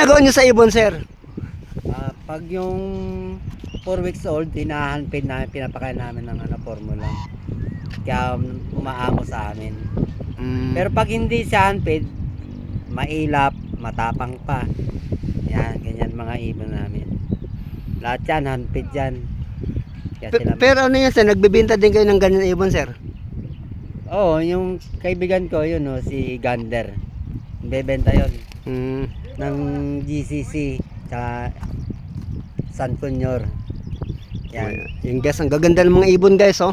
ginagawa nyo sa ibon, sir? Pag yung 4 weeks old, hinahanpid namin, pinapakain namin ng formula. Kaya umaamo sa amin. Pero pag hindi siya handpid, mailap, matapang pa. Yan, ganyan mga ibon namin. Lahat yan, handpid yan. Kaya sila... Pero ano yun, sir? Nagbibinta din kayo ng ganyan ibon, sir? Oo, yung kaibigan ko, yun o, si Gander. Bebenta yun. Ng GCC, tsaka San Punyor. Yan. Yung guys, ang gaganda ng mga ibon, guys, oh.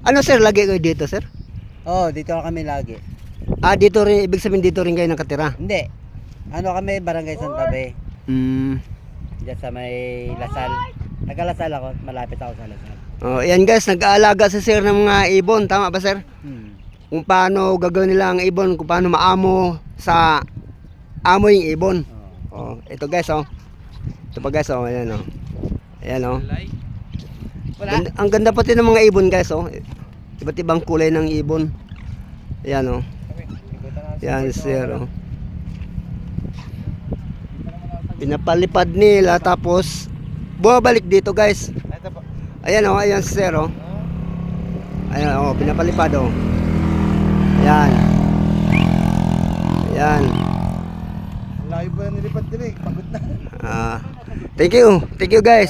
Ano, sir? Lagi kayo dito, sir? Oo, dito kami lagi. Dito rin, ibig sabihin dito rin kayo nakatira? Hindi. Ano kami, Barangay Santa Fe. Diyan sa may Lasal. Taga-Lasal ako, malapit ako sa Lasal. Oh, yan guys, nag-aalaga si sir ng mga ibon, tama ba, sir? Kung paano gagawin nila ang ibon, kung paano maamo sa amo yung ibon. Oh, ito guys, oh. Ito pa guys, oh, ayan, oh. Ayan, oh. Ang ganda pati ng mga ibon, guys, oh. Iba't ibang kulay ng ibon. Ayan, oh. Ayan, sir, oh. Pinapalipad nila tapos bumabalik dito, guys. Ayan, oh, ayan, sir, oh. Ayan, oh, pinapalipad, oh. Ayan. Ayan. Layo ba nilipad din eh, pagod na. Thank you guys.